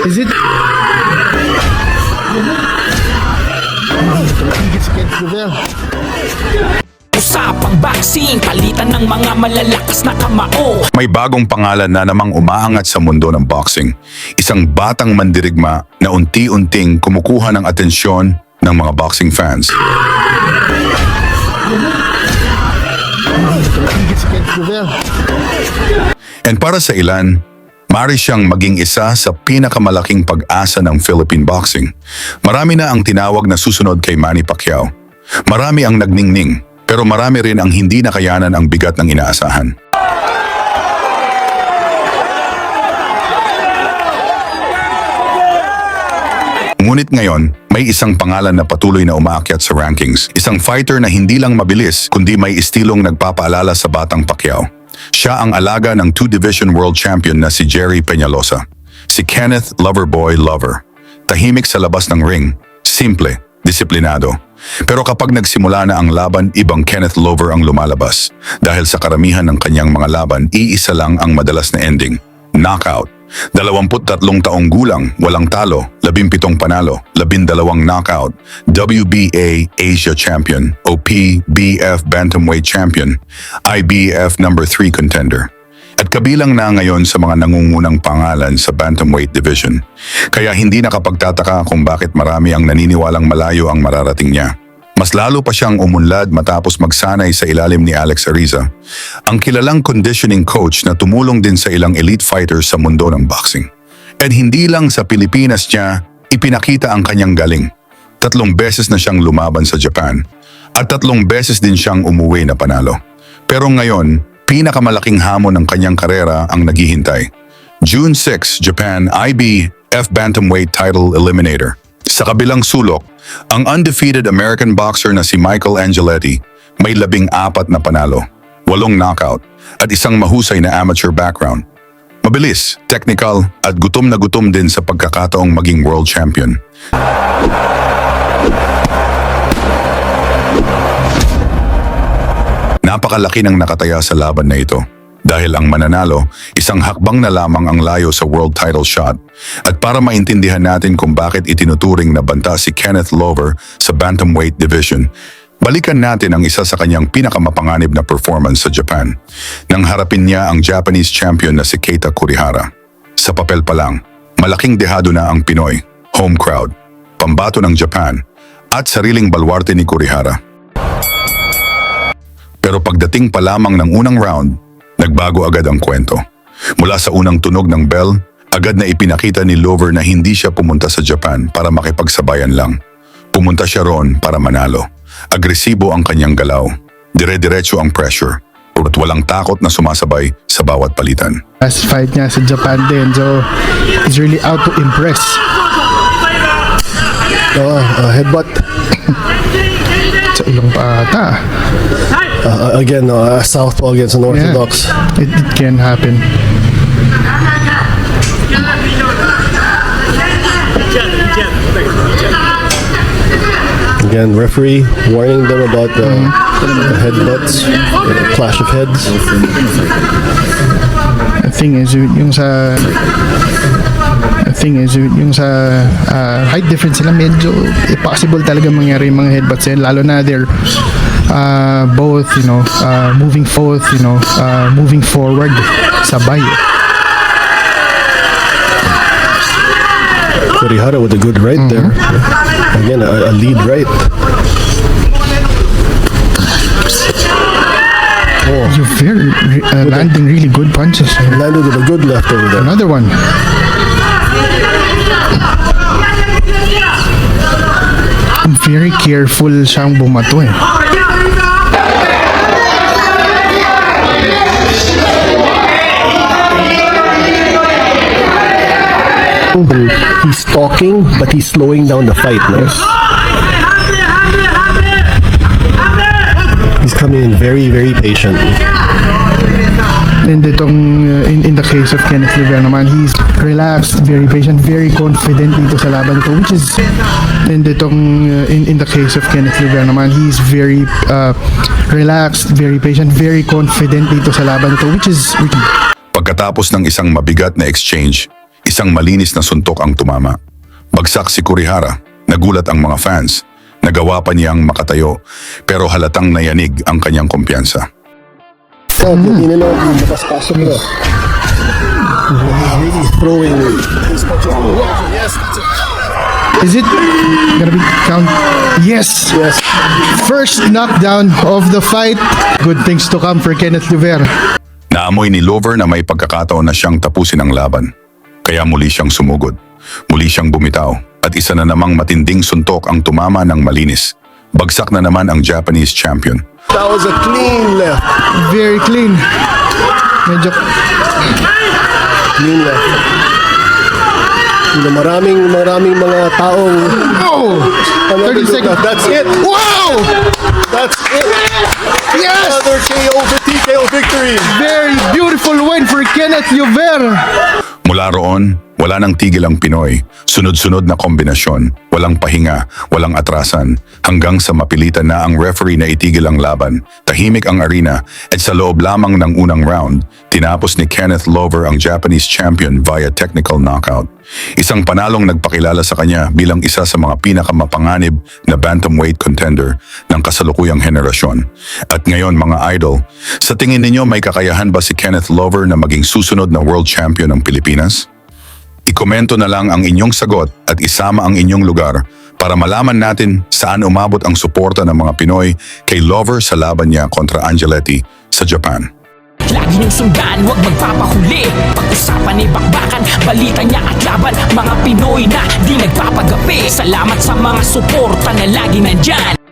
Is it? Usapang boxing, palitan ng mga malalakas na kamao. May bagong pangalan na namang umaangat sa mundo ng boxing. Isang batang mandirigma na unti-unting kumukuha ng atensyon ng mga boxing fans. And para sa ilan, maaari siyang maging isa sa pinakamalaking pag-asa ng Philippine boxing. Marami na ang tinawag na susunod kay Manny Pacquiao. Marami ang nagningning, pero marami rin ang hindi nakayanan ang bigat ng inaasahan. Ngunit ngayon, may isang pangalan na patuloy na umaakyat sa rankings. Isang fighter na hindi lang mabilis, kundi may istilong nagpapaalala sa batang Pacquiao. Siya ang alaga ng two-division world champion na si Jerry Peñalosa. Si Kenneth Loverboy Lover. Tahimik sa labas ng ring. Simple, disiplinado. Pero kapag nagsimula na ang laban, ibang Kenneth Lover ang lumalabas. Dahil sa karamihan ng kanyang mga laban, iisa lang ang madalas na ending. Knockout. 23 taong gulang, walang talo, 17 panalo, 12 knockout, WBA Asia Champion, OPBF Bantamweight Champion, IBF No. 3 contender. At kabilang na ngayon sa mga nangungunang pangalan sa Bantamweight Division. Kaya hindi nakapagtataka kung bakit marami ang naniniwalang malayo ang mararating niya. Mas lalo pa siyang umunlad matapos magsanay sa ilalim ni Alex Ariza, ang kilalang conditioning coach na tumulong din sa ilang elite fighters sa mundo ng boxing. At hindi lang sa Pilipinas niya ipinakita ang kanyang galing. 3 beses na siyang lumaban sa Japan at 3 beses din siyang umuwi na panalo. Pero ngayon, pinakamalaking hamon ng kanyang karera ang naghihintay. June 6, Japan IBF Bantamweight Title Eliminator. Sa kabilang sulok, ang undefeated American boxer na si Michael Angeletti may 14 na panalo, 8 knockout at isang mahusay na amateur background. Mabilis, technical at gutom na gutom din sa pagkakataong maging world champion. Napakalaki ng nakataya sa laban na ito. Dahil ang mananalo, isang hakbang na lamang ang layo sa world title shot. At para maintindihan natin kung bakit itinuturing na banta si Kenneth Lover sa Bantamweight Division, balikan natin ang isa sa kanyang pinakamapanganib na performance sa Japan. Nang harapin niya ang Japanese champion na si Keita Kurihara. Sa papel pa lang, malaking dehado na ang Pinoy, home crowd, pambato ng Japan, at sariling balwarte ni Kurihara. Pero pagdating pa lamang ng unang round, nagbago agad ang kwento. Mula sa unang tunog ng bell, agad na ipinakita ni Lover na hindi siya pumunta sa Japan para makipagsabayan lang. Pumunta siya ron para manalo. Agresibo ang kanyang galaw. Dire-diretso ang pressure. At walang takot na sumasabay sa bawat palitan. Last fight niya sa Japan din, so he's really out to impress. Headbutt. Sa ilong pa ata. Again, southpaw against an orthodox. Yeah, it can happen. Again, referee warning them about the headbutts, the clash of heads. The thing is, yung sa height difference sila, medyo possible talaga mangyari yung mga headbutts yan, lalo na they're both, moving forward sabay. Kurihara with a good right there. Again, a lead right. You're very landing really good punches. Landed with a good left over there. Another one. Very careful siyang bumato eh. He's talking, but he's slowing down the fight. No? He's coming in very, very patient. And itong, in the case of Kenneth Lover naman, he's relaxed, very patient, very confident dito sa laban ito, which is, in the case of Kenneth Lover naman, he's very relaxed, very patient, very confident dito sa laban ito, which is Pagkatapos ng isang mabigat na exchange, isang malinis na suntok ang tumama. Bagsak si Kurihara, nagulat ang mga fans. Nagawa pa niyang makatayo, pero halatang nayanig ang kanyang kumpiyansa. Napasok na. Really throwing. Is it gonna be count? Yes. Yes. First knockdown of the fight. Good things to come for Kenneth Luver. Naamoy ni Lover na may pagkakataon na siyang tapusin ang laban. Kaya muli siyang sumugod. Muli siyang bumitaw. At isa na namang matinding suntok ang tumama ng malinis. Bagsak na naman ang Japanese champion. That was a clean left. Very clean. Medyo Clean left. Maraming mga taong oh, 30 seconds. That's it. Wow! That's it. Yes! Another KO for TKO victory. Very beautiful win for Kenneth Luver. Mula roon, wala nang tigil ang Pinoy. Sunod-sunod na kombinasyon, walang pahinga, walang atrasan, hanggang sa mapilitan na ang referee na itigil ang laban. Tahimik ang arena at sa loob lamang ng unang round, tinapos ni Kenneth Lover ang Japanese champion via technical knockout. Isang panalong nagpakilala sa kanya bilang isa sa mga pinakamapanganib na bantamweight contender ng kasalukuyang henerasyon. At ngayon mga idol, sa tingin ninyo may kakayahan ba si Kenneth Lover na maging susunod na world champion ng Pilipinas? Ikomento na lang ang inyong sagot at isama ang inyong lugar para malaman natin saan umabot ang suporta ng mga Pinoy kay Lover sa laban niya kontra Angeletti sa Japan. Lagi niyong sundan, huwag magpapahuli. Pag-usapan ay bakbakan, balita niya at laban. Mga Pinoy na di nagpapagapi. Salamat sa mga suporta na lagi nandyan.